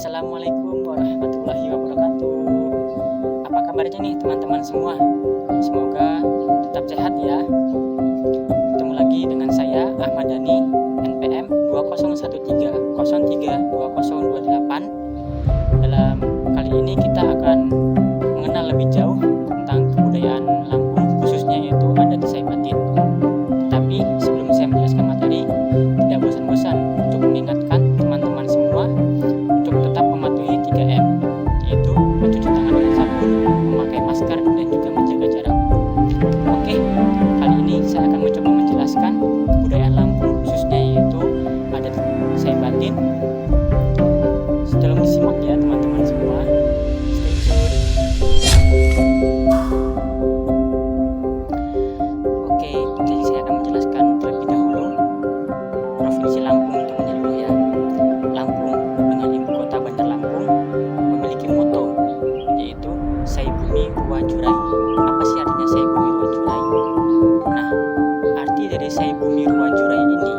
Assalamualaikum warahmatullahi wabarakatuh. Apa kabarnya nih teman-teman semua? Semoga tetap sehat ya. Ketemu lagi dengan saya Ahmad Dhani, NPM 2013032028. Dalam kali ini kita akan mengenal lebih jauh tentang kebudayaan Lampung, khususnya yaitu adat Saibatin. Tapi sebelum saya menjelaskan materi, tidak bosan-bosan untuk mengingatkan teman-teman semua untuk tetap mematuhi 3M, yaitu mencuci tangan dengan sabun, memakai masker, dan juga menjaga jarak. Oke, kali ini saya akan mencoba menjelaskan kebudayaan Lampung, khususnya yaitu adat Saibatin. Tolong disimak ya teman-teman semua. Oke, jadi saya akan menjelaskan terlebih dahulu Provinsi Lampung untuk menyeluruh ya. Lampung dengan ibu kota Bandar Lampung memiliki moto, yaitu Sai Bumi Ruwa Jurai. Apa sih artinya Sai Bumi Ruwa Jurai? Nah, arti dari Sai Bumi Ruwa Jurai ini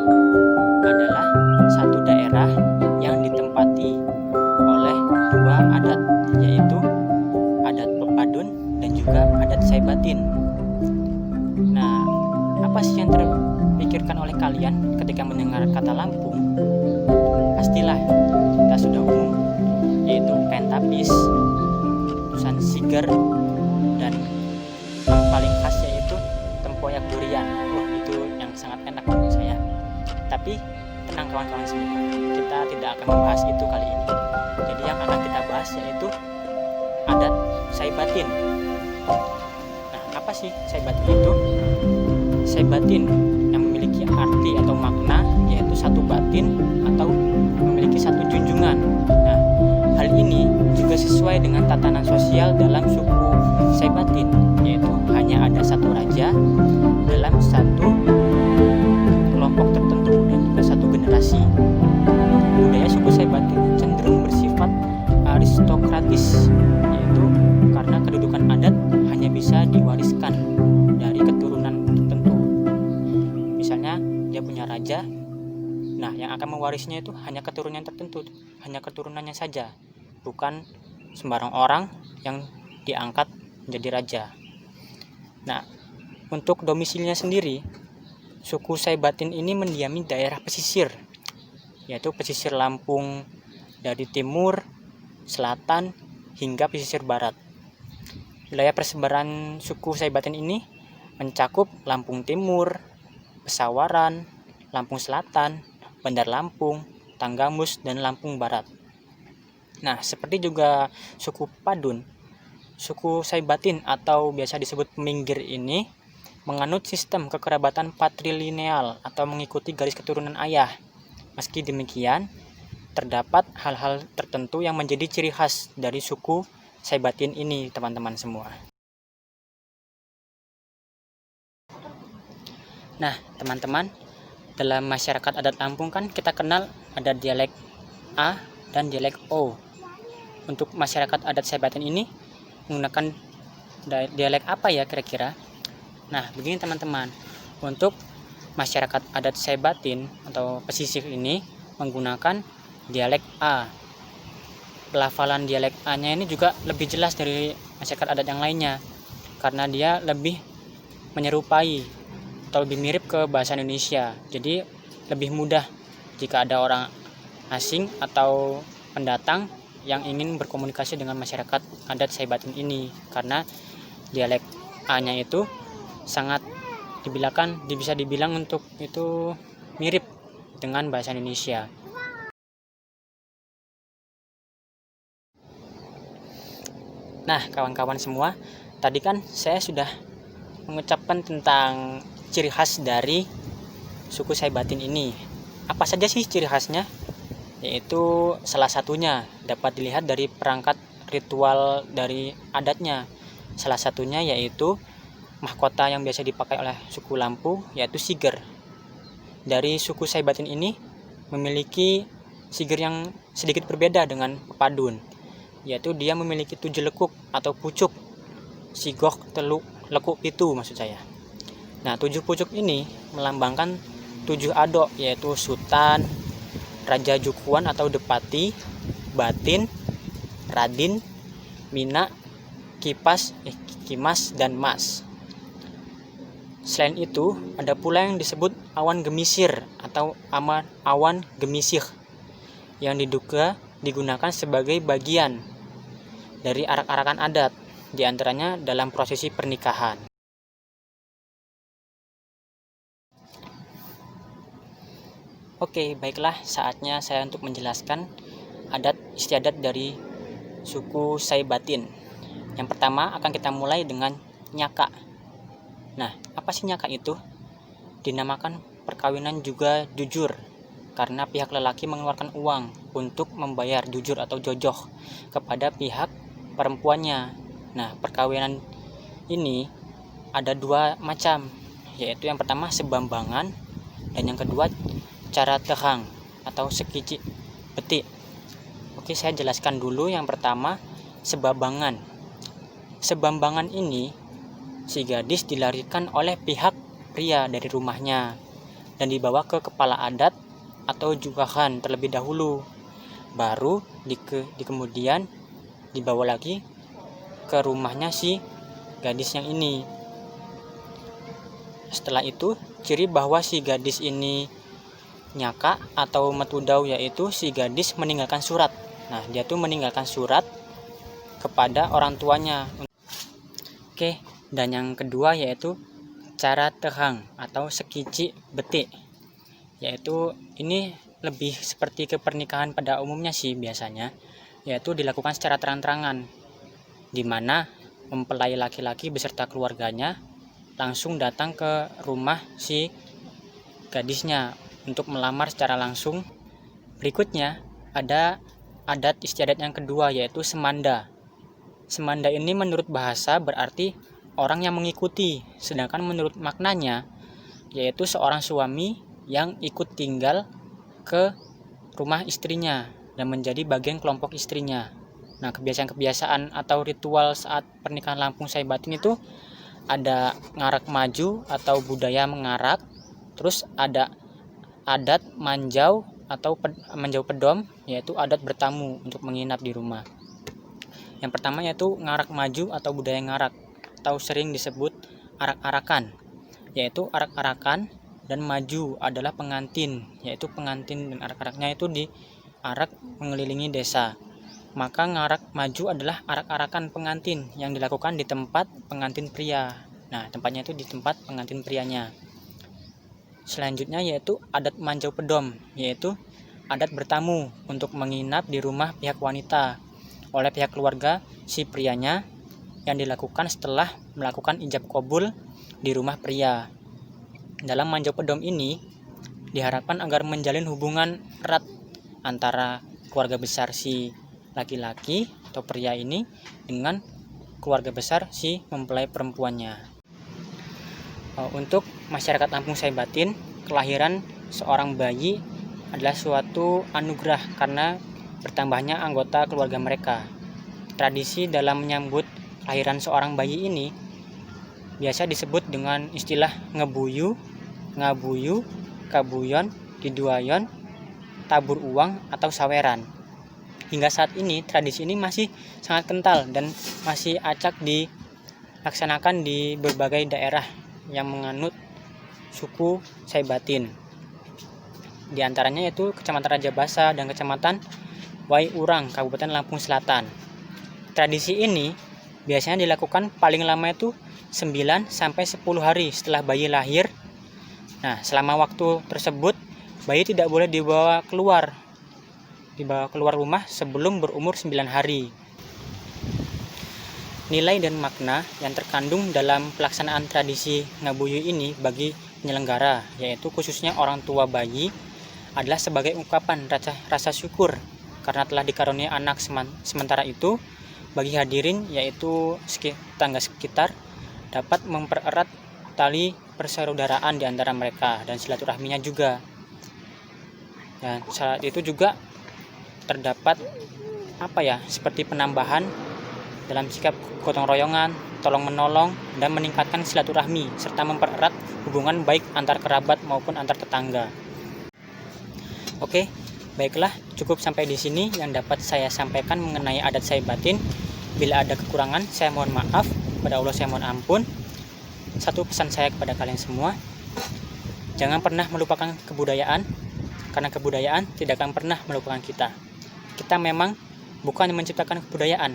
adalah satu daerah yang ditempati oleh dua adat, yaitu adat Pepadun dan juga adat Saibatin. Nah, apa sih yang terpikirkan oleh kalian ketika mendengar kata Lampung? Pastilah kita sudah umum, yaitu kain tapis, tulisan siger, dan yang paling khas yaitu tempoyak durian. Itu yang sangat enak menurut saya. Tapi tenang kawan-kawan semua, kita tidak akan membahas itu kali ini. Jadi yang akan kita bahas yaitu adat Saibatin. Nah, apa sih Saibatin itu? Saibatin yang memiliki arti atau makna yaitu satu batin atau memiliki satu junjungan. Nah, hal ini juga sesuai dengan tatanan sosial dalam suku Saibatin, yaitu hanya ada satu raja dalam satu kelompok tertentu dan juga satu generasi. Budaya suku Saibatin cenderung bersifat aristokratis, yaitu karena kedudukan adat hanya bisa diwariskan dari keturunan tertentu. Misalnya dia punya raja, nah yang akan mewarisnya itu hanya keturunan tertentu, hanya keturunannya saja, bukan sembarang orang yang diangkat menjadi raja. Nah, untuk domisilinya sendiri, suku Saibatin ini mendiami daerah pesisir, yaitu pesisir Lampung dari timur, selatan, hingga pesisir barat. Wilayah persebaran suku Saibatin ini mencakup Lampung Timur, Pesawaran, Lampung Selatan, Bandar Lampung, Tanggamus, dan Lampung Barat. Nah, seperti juga suku Padun, suku Saibatin atau biasa disebut peminggir ini menganut sistem kekerabatan patrilineal atau mengikuti garis keturunan ayah. Meski demikian, terdapat hal-hal tertentu yang menjadi ciri khas dari suku Saibatin ini, teman-teman semua. Nah, teman-teman, dalam masyarakat adat Lampung kan kita kenal ada dialek A dan dialek O. Untuk masyarakat adat Saibatin ini menggunakan dialek apa ya kira-kira? Nah, begini teman-teman. Untuk masyarakat adat Saibatin atau pesisir ini menggunakan dialek A. Pelafalan dialek A-nya ini juga lebih jelas dari masyarakat adat yang lainnya karena dia lebih menyerupai atau lebih mirip ke bahasa Indonesia. Jadi lebih mudah jika ada orang asing atau pendatang yang ingin berkomunikasi dengan masyarakat adat Saibatin ini, karena dialek A-nya itu sangat bisa dibilang untuk itu mirip dengan bahasa Indonesia. Nah, kawan-kawan semua, tadi kan saya sudah mengucapkan tentang ciri khas dari suku Saibatin ini. Apa saja sih ciri khasnya? Yaitu salah satunya dapat dilihat dari perangkat ritual dari adatnya. Salah satunya yaitu mahkota yang biasa dipakai oleh suku Lampung, yaitu siger. Dari suku Saibatin ini memiliki siger yang sedikit berbeda dengan Pepadun, yaitu dia memiliki 7 lekuk atau pucuk, sigok, teluk, lekuk, pitu maksud saya. Nah, 7 pucuk ini melambangkan 7 adok, yaitu Sultan, Raja Jukuan atau Depati, Batin, Radin, Mina, Kimas, dan Mas. Selain itu, ada pula yang disebut awan gemisir atau awan gemisih yang diduga digunakan sebagai bagian dari arak-arakan adat, diantaranya dalam prosesi pernikahan. Oke, baiklah, saatnya saya untuk menjelaskan adat istiadat dari suku Saibatin. Yang pertama akan kita mulai dengan nyaka. Nah, apa sih nyaka itu? Dinamakan perkawinan juga jujur, karena pihak lelaki mengeluarkan uang untuk membayar jujur atau jojoh kepada pihak perempuannya. Nah, perkawinan ini ada dua macam, yaitu yang pertama sebambangan dan yang kedua cara tehang atau sekici beti. Oke, saya jelaskan dulu yang pertama sebambangan. Sebambangan ini si gadis dilarikan oleh pihak pria dari rumahnya dan dibawa ke kepala adat atau jugahan terlebih dahulu, baru kemudian dibawa lagi ke rumahnya si gadis yang ini. Setelah itu, ciri bahwa si gadis ini nyaka atau metudau yaitu si gadis meninggalkan surat. Nah, dia tuh meninggalkan surat kepada orang tuanya. Oke, dan yang kedua yaitu cara tehang atau sekici beti, yaitu ini lebih seperti ke pernikahan pada umumnya sih biasanya, yaitu dilakukan secara terang-terangan, di mana mempelai laki-laki beserta keluarganya langsung datang ke rumah si gadisnya untuk melamar secara langsung. Berikutnya ada adat istiadat yang kedua yaitu semanda. Semanda ini menurut bahasa berarti orang yang mengikuti, sedangkan menurut maknanya yaitu seorang suami yang ikut tinggal ke rumah istrinya dan menjadi bagian kelompok istrinya. Nah, kebiasaan-kebiasaan atau ritual saat pernikahan Lampung Saibatin itu ada ngarak maju atau budaya mengarak, terus ada adat manjau atau manjau pedom, yaitu adat bertamu untuk menginap di rumah. Yang pertama yaitu ngarak maju atau budaya ngarak, atau sering disebut arak-arakan, yaitu arak-arakan dan maju adalah pengantin, yaitu pengantin dan arak-araknya itu diarak mengelilingi desa. Maka ngarak maju adalah arak-arakan pengantin yang dilakukan di tempat pengantin pria. Nah, tempatnya itu di tempat pengantin prianya. Selanjutnya yaitu adat manjau pedom, yaitu adat bertamu untuk menginap di rumah pihak wanita oleh pihak keluarga si prianya, yang dilakukan setelah melakukan ijab qabul di rumah pria. Dalam manjau pedom ini diharapkan agar menjalin hubungan erat antara keluarga besar si laki-laki atau pria ini dengan keluarga besar si mempelai perempuannya. Untuk masyarakat Lampung Saibatin, kelahiran seorang bayi adalah suatu anugerah karena bertambahnya anggota keluarga mereka. Tradisi dalam menyambut kelahiran seorang bayi ini biasa disebut dengan istilah ngebuyu, ngabuyu, kabuyon, diduayon, tabur uang atau saweran. Hingga saat ini tradisi ini masih sangat kental dan masih acak dilaksanakan di berbagai daerah yang menganut suku Saibatin. Di antaranya yaitu Kecamatan Rajabasa dan Kecamatan Waiurang, Kabupaten Lampung Selatan. Tradisi ini biasanya dilakukan paling lama itu 9 sampai 10 hari setelah bayi lahir. Nah, selama waktu tersebut bayi tidak boleh dibawa keluar rumah sebelum berumur 9 hari. Nilai dan makna yang terkandung dalam pelaksanaan tradisi ngabuyu ini bagi penyelenggara, yaitu khususnya orang tua bayi, adalah sebagai ungkapan rasa syukur karena telah dikaruniai anak. Sementara itu bagi hadirin, yaitu tetangga sekitar, dapat mempererat tali persaudaraan di antara mereka dan silaturahminya juga. Dan saat itu juga terdapat seperti penambahan dalam sikap gotong royongan, tolong menolong, dan meningkatkan silaturahmi serta mempererat hubungan baik antar kerabat maupun antar tetangga. Oke, baiklah, Cukup sampai di sini yang dapat saya sampaikan mengenai adat saya batin. Bila ada kekurangan, saya mohon maaf. Kepada Allah saya mohon ampun. Satu pesan saya kepada kalian semua, jangan pernah melupakan kebudayaan, karena kebudayaan tidak akan pernah melupakan kita. Kita memang bukan menciptakan kebudayaan,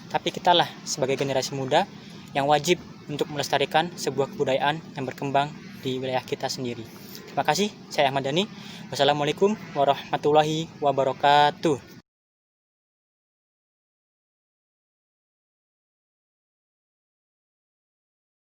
tapi kitalah sebagai generasi muda yang wajib untuk melestarikan sebuah kebudayaan yang berkembang di wilayah kita sendiri. Terima kasih, saya Ahmad Dhani. Wassalamualaikum warahmatullahi wabarakatuh.